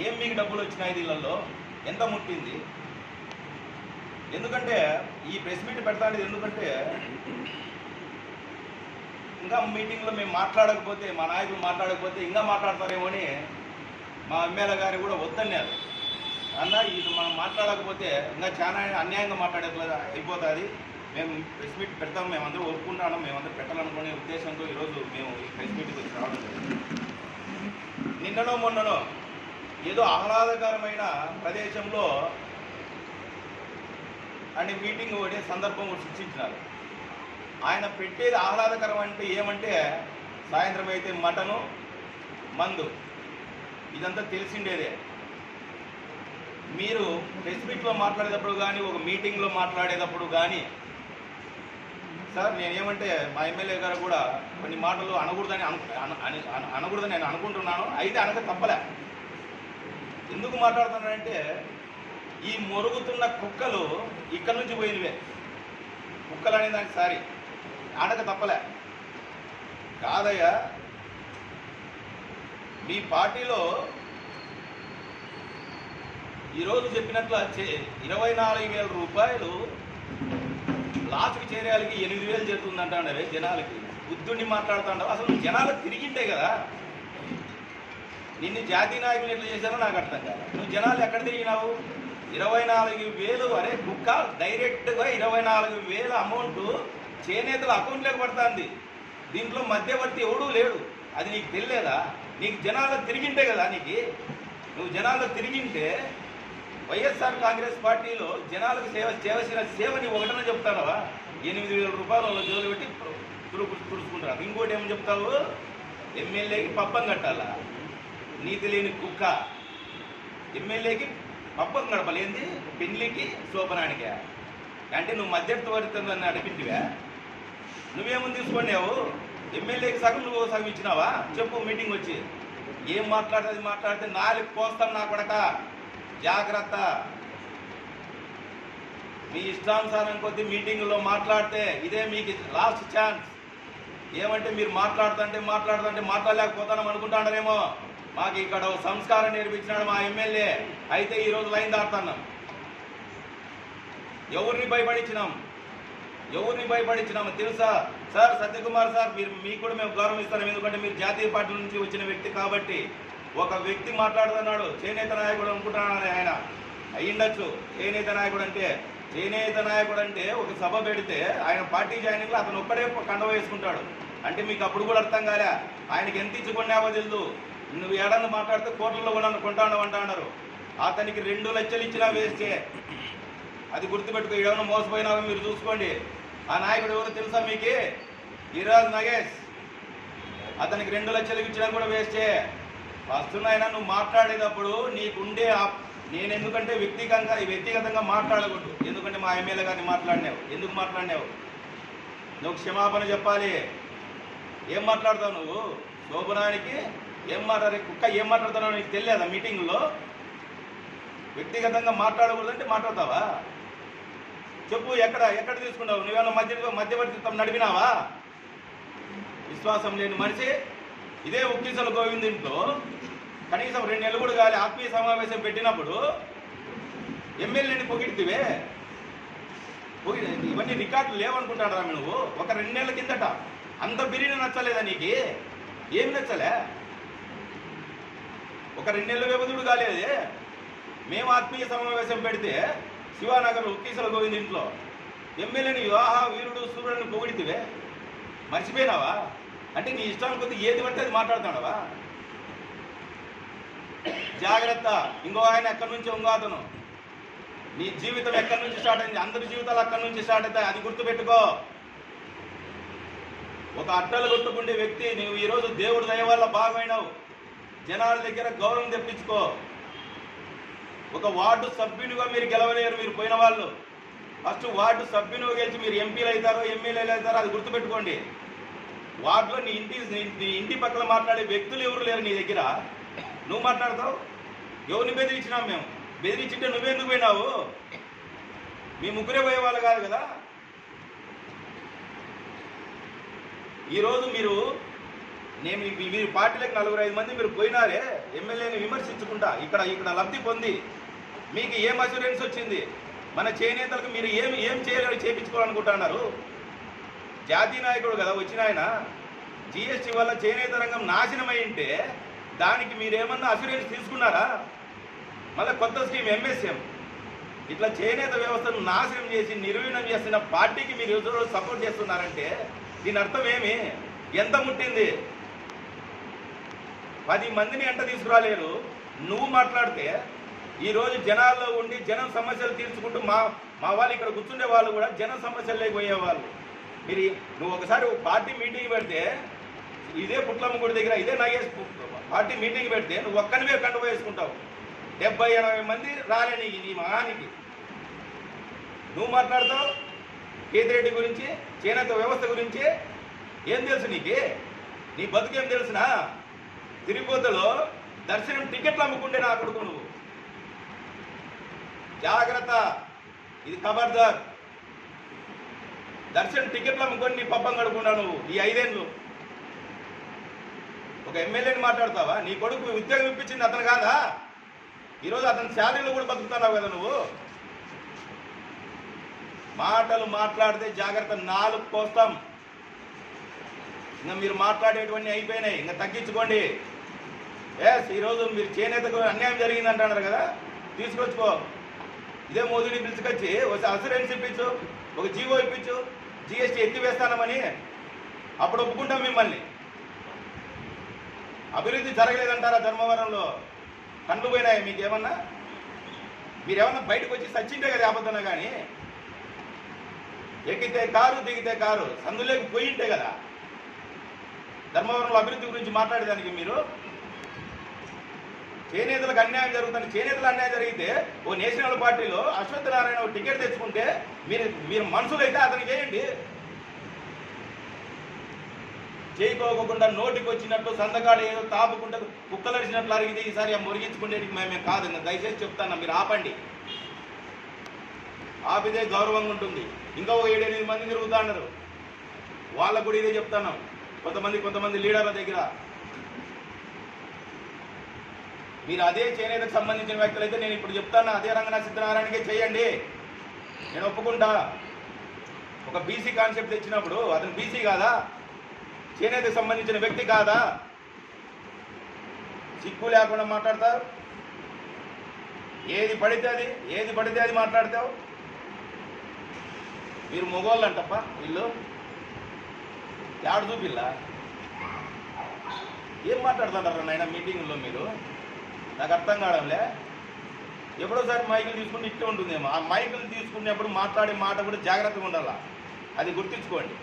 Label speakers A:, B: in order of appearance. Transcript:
A: ఏం మీకు డబ్బులు వచ్చినాయి దీళ్ళల్లో? ఎంత ముట్టింది? ఎందుకంటే ఈ ప్రెస్ మీట్ పెడతానేది ఎందుకంటే ఇంకా మీటింగ్లో మేము మాట్లాడకపోతే, మా నాయకులు మాట్లాడకపోతే ఇంకా మాట్లాడతారేమో అని మా ఎమ్మెల్యే గారు కూడా వద్దన్నారు. అన్న ఇది మనం మాట్లాడకపోతే ఇంకా చాలా అన్యాయంగా మాట్లాడేట్లా అయిపోతుంది, మేము ప్రెస్ మీట్ పెడతాం, మేమందరూ ఒప్పుకుంటాం, మేమందరూ పెట్టాలనుకునే ఉద్దేశంతో ఈరోజు మేము ఈ ప్రెస్ మీట్కి వచ్చి రావడం జరిగింది. నిన్ననో మొన్ననో ఏదో ఆహ్లాదకరమైన ప్రదేశంలో అని మీటింగ్ ఒకటి సందర్భం సృష్టించినారు. ఆయన పెట్టేది ఆహ్లాదకరం అంటే ఏమంటే సాయంత్రం అయితే మటను, మందు, ఇదంతా తెలిసిండేదే. మీరు ప్రెస్ మీట్లో మాట్లాడేటప్పుడు కానీ, ఒక మీటింగ్లో మాట్లాడేటప్పుడు కానీ, సార్ నేనేమంటే మా ఎమ్మెల్యే గారు కూడా కొన్ని మాటలు అనకూడదని నేను అనుకుంటున్నాను, అయితే అనక తప్పలే. ఎందుకు మాట్లాడుతున్నానంటే ఈ మొరుగుతున్న కుక్కలు ఇక్కడి నుంచి పోయినవే, కుక్కలు అనే దానికి సారి అనక తప్పలే. కాదయ్యా, మీ పార్టీలో ఈరోజు చెప్పినట్లు 24,000 రూపాయలు లాస్ట్కి చేరేయాలకి 8,000 చేరుతుందంటాడే జనాలకి. బుద్ధుడిని మాట్లాడుతాండవు. అసలు జనాలు తిరిగింటే కదా. నిన్ను జాతీయ నాయకులు ఎట్లా చేశారో నాకు అర్థం కాదు. నువ్వు జనాలు ఎక్కడ తిరిగినావు? 24,000 అరే కుక్క డైరెక్ట్గా 24,000 అమౌంట్ చేనేతల అకౌంట్లోకి పడుతుంది. దీంట్లో మధ్యవర్తి ఎవడూ లేడు. అది నీకు తెలియదా? నీకు జనాల్లో తిరిగింటే కదా. నువ్వు జనాల్లో తిరిగింటే వైఎస్ఆర్ కాంగ్రెస్ పార్టీలో జనాలకు చేయాల్సిన సేవని ఒకటనే చెప్తానవా? 8,000 రూపాయలు వాళ్ళ జోలు పెట్టి తుడుచుకుంటారు. ఇంకోటి ఏమని చెప్తావు? ఎమ్మెల్యేకి పబ్బం కట్టాలా? నీతి లేని కుక్క. ఎమ్మెల్యేకి పబ్బం గడపలేంది, పెళ్లికి శోభనానికే. అంటే నువ్వు మధ్యవర్తిని నడిపింటివా? నువ్వేమని తీసుకున్నావు? ఎమ్మెల్యేకి సగం నువ్వు సగం ఇచ్చినావా? చెప్పు మీటింగ్ వచ్చి. ఏం మాట్లాడితే 4 కోస్తాను నా కొడక, జాగ్రత్త. మీ ఇష్టానుసారం కొద్ది మీటింగులో మాట్లాడితే ఇదే మీకు లాస్ట్ ఛాన్స్. ఏమంటే మీరు మాట్లాడుతుంటే మాట్లాడలేకపోతాం అనుకుంటాడరేమో. మాకు ఇక్కడ సంస్కారం నేర్పించినాడు మా ఎమ్మెల్యే, అయితే ఈరోజు లైన్ దాడుతున్నాం. ఎవరిని భయపడించినాము తెలుసా సార్? సత్యకుమార్ సార్, మీకు కూడా మేము గౌరవిస్తున్నాం, ఎందుకంటే మీరు జాతీయ పార్టీ నుంచి వచ్చిన వ్యక్తి కాబట్టి. ఒక వ్యక్తి మాట్లాడుతున్నాడు, చేనేత నాయకుడు అనుకుంటున్నాడు ఆయన, అయ్యిండొచ్చు. చేనేత నాయకుడు అంటే ఒక సభ పెడితే ఆయన పార్టీ జాయినింగ్లో అతను ఒక్కడే కండవ వేసుకుంటాడు. అంటే మీకు అప్పుడు కూడా అర్థం కాలే, ఆయనకి ఎంత ఇచ్చుకున్నావో తెలుసు. నువ్వు ఏడన్నా మాట్లాడితే కోట్లలో కొంటాడు అంటున్నారు. అతనికి 2 లక్షలు ఇచ్చినా వేస్టే. అది గుర్తుపెట్టుకో. ఏమైనా మోసపోయినావో మీరు చూసుకోండి. ఆ నాయకుడు ఎవరో తెలుసా మీకు? ఈరాజ్ నగేష్. అతనికి 2 లక్షలు ఇచ్చినా కూడా వేస్టే. వస్తున్నాయినా నువ్వు మాట్లాడేటప్పుడు నీకుండే నేను ఎందుకంటే వ్యక్తిగతంగా మాట్లాడకూడదు. ఎందుకంటే మా ఎమ్మెల్యే గారిని మాట్లాడినావు. ఎందుకు మాట్లాడినావు? నువ్వు క్షమాపణ చెప్పాలి. ఏం మాట్లాడతావు నువ్వు? శోభనానికి ఏం కుక్క ఏం మాట్లాడుతున్నావు నీకు తెలియదా? మీటింగ్లో వ్యక్తిగతంగా మాట్లాడకూడదంటే మాట్లాడతావా? చెప్పు, ఎక్కడ తీసుకున్నావు? నువ్వేమన్నా మధ్యవర్తిత్వం నడిపినావా? విశ్వాసం లేని మనిషి. ఇదే ఉక్కిసల గోవింద్ ఇంట్లో కనీసం 2 నెలలు కూడా కాలే ఆత్మీయ సమావేశం పెట్టినప్పుడు ఎమ్మెల్యేని పొగిడితివే. ఇవన్నీ రికార్డులు లేవనుకుంటాడా నువ్వు? ఒక 2 నెలల కిందట అంత బిర్యానీ నచ్చలేదా నీకు? ఏమి నచ్చలే? ఒక 2 నెలల వ్యవధుడు కాలేదే. మేము ఆత్మీయ సమావేశం పెడితే శివానగర్ ఉక్కీసల గోవింద్ ఇంట్లో ఎమ్మెల్యేని వివాహ వీరుడు సూర్యుడిని పొగిడితివే. మర్చిపోయినావా? అంటే నీ ఇష్టానికి కొద్ది ఏది పడితే అది మాట్లాడుతున్నావా? జాగ్రత్త. ఇంకో ఆయన ఎక్కడి నుంచి ఇంకో అతను. నీ జీవితం ఎక్కడి నుంచి స్టార్ట్ అయింది? అందరి జీవితాలు అక్కడి నుంచి స్టార్ట్ అవుతాయి, అది గుర్తుపెట్టుకో. ఒక అట్టలు కొట్టుకుండే వ్యక్తి నువ్వు ఈరోజు దేవుడి దయ వల్ల బాగైనావు. జనాల దగ్గర గౌరవం తెప్పించుకో. ఒక వార్డు సభ్యునిగా మీరు గెలవలేరు. మీరు పోయిన వాళ్ళు ఫస్ట్ వార్డు సభ్యునిగా గెలిచి మీరు ఎంపీలు అవుతారో ఎమ్మెల్యేలు అవుతారో అది గుర్తుపెట్టుకోండి. వార్డులో నీ ఇంటి పక్కన మాట్లాడే వ్యక్తులు ఎవరు లేరు నీ దగ్గర. నువ్వు మాట్లాడతావు. ఎవరిని బెదిరించినావు? మేము బెదిరించింటే నువ్వెందుకు పోయినావు? మీ ముగ్గురే పోయేవాళ్ళు కాదు కదా. ఈరోజు మీరు నేను మీరు పార్టీలకు 4-5 మంది మీరు పోయినారే ఎమ్మెల్యేని విమర్శించుకుంటా ఇక్కడ లబ్ధి పొంది మీకు ఏం అష్యూరెన్స్ వచ్చింది? మన చేనేతలకు మీరు ఏం చేయించుకోవాలనుకుంటున్నారు? జాతీయ నాయకుడు కదా వచ్చిన ఆయన. జిఎస్టీ వల్ల చేనేత రంగం నాశనమై ఉంటే దానికి మీరేమన్నా అష్యూరెన్స్ తీసుకున్నారా? మళ్ళీ కొత్త స్కీమ్ ఎంఎస్ఎం. ఇట్లా చేనేత వ్యవస్థను నాశనం చేసి నిర్వీణం చేస్తున్న పార్టీకి మీరు ఎవరో సపోర్ట్ చేస్తున్నారంటే దీని అర్థం ఏమి? ఎంత ముట్టింది? 10 మందిని ఎంట తీసుకురాలేరు. నువ్వు మాట్లాడితే ఈరోజు జనాల్లో ఉండి జనం సమస్యలు తీర్చుకుంటూ మా వాళ్ళు ఇక్కడ కూర్చుండే వాళ్ళు కూడా జనం సమస్యలు లేకపోయేవాళ్ళు. నువ్వు ఒకసారి పార్టీ మీటింగ్ పెడితే ఇదే పుట్లమ్మ గుడి దగ్గర ఇదే నాగేష్ పార్టీ మీటింగ్ పెడితే నువ్వు ఒక్కనివే కండువ వేసుకుంటావు. 70-80 మంది రాలే నీ మహానికి. నువ్వు మాట్లాడతావు కేతిరెడ్డి గురించి, చేనేత వ్యవస్థ గురించి. ఏం తెలుసు నీకు? నీ బతుకేం తెలుసునా? తిరుపతిలో దర్శనం టికెట్లు అమ్ముకుంటే నా కొడుకు నువ్వు. జాగ్రత్త, ఇది ఖబర్దార్. దర్శనం టికెట్లు అమ్ముకొని నీ పబ్బం గడుపుకున్నావు నువ్వు ఈ 5 ఏళ్ళు. ఒక ఎమ్మెల్యేని మాట్లాడతావా? నీ కొడుకు ఉద్యోగం ఇప్పించింది అతను కాదా? ఈరోజు అతని శాలరీలో కూడా బతుకుతున్నావు కదా నువ్వు. మాటలు మాట్లాడితే జాగ్రత్త, 4 కోస్తాం. ఇంకా మీరు మాట్లాడేటువంటి అయిపోయినాయి, ఇంకా తగ్గించుకోండి. ఈరోజు మీరు చేనేతకు అన్యాయం జరిగింది అంటున్నారు కదా, తీసుకొచ్చుకో. ఇదే మోదీని పిలుచుకొచ్చి ఒక అసూరెన్స్ ఇప్పించు, ఒక జీవో ఇప్పించు, జిఎస్టీ ఎత్తివేస్తానమని. అప్పుడు ఒప్పుకుంటాం మిమ్మల్ని. అభివృద్ధి జరగలేదంటారా? ధర్మవరంలో కండ్లు పోయినాయి మీకేమన్నా? మీరేమన్నా బయటకు వచ్చి సచ్చింటే కదా అబద్ధం. కానీ ఎక్కితే కారు దిగితే కారు, సందులోకి పోయింటే కదా ధర్మవరంలో అభివృద్ధి గురించి మాట్లాడేదానికి. మీరు చేనేతలకు అన్యాయం జరుగుతుంది. చేనేతలు అన్యాయం జరిగితే ఓ నేషనల్ పార్టీలో అశ్వత్థ నారాయణ టికెట్ తెచ్చుకుంటే మీరు మనుషులైతే అతనికి చేయండి. చేయకోకుండా నోటికి వచ్చినట్టు సంతకాడు ఏదో తాపుకుంటే కుక్కలరిచినట్లు అరిగితే ఈసారి మురిగించుకునేది మేము కాదు. దయచేసి చెప్తాను, మీరు ఆపండి. ఆపితే గౌరవంగా ఉంటుంది. ఇంకా 7-8 మంది తిరుగుతా ఉన్నారు. వాళ్ళకు కూడా ఇదే చెప్తాను. కొంతమంది లీడర్ల దగ్గర మీరు అదే చేనేతకు సంబంధించిన వ్యక్తులైతే నేను ఇప్పుడు చెప్తాను, అదే రంగనాథ సత్యనారాయణకే చేయండి, నేను ఒప్పుకుంటా. ఒక బీసీ కాన్సెప్ట్ తెచ్చినప్పుడు అతను బీసీ కాదా? చేనేతకు సంబంధించిన వ్యక్తి కాదా? సిగ్గు లేకుండా మాట్లాడతావు. ఏది పడితే అది మాట్లాడతావు. మీరు మొగోళ్ళు అంటప్ప. వీళ్ళు యాడ్ చూపిల్లా ఏం మాట్లాడుతుంటారు నాయన మీటింగుల్లో? మీరు నాకు అర్థం కావడంలే. ఎప్పుడోసారి మైకులు తీసుకుంటే ఇట్లా ఉంటుందేమో. ఆ మైకులు తీసుకునేప్పుడు మాట్లాడే మాట కూడా జాగ్రత్తగా ఉండాలా, అది గుర్తుంచుకోండి.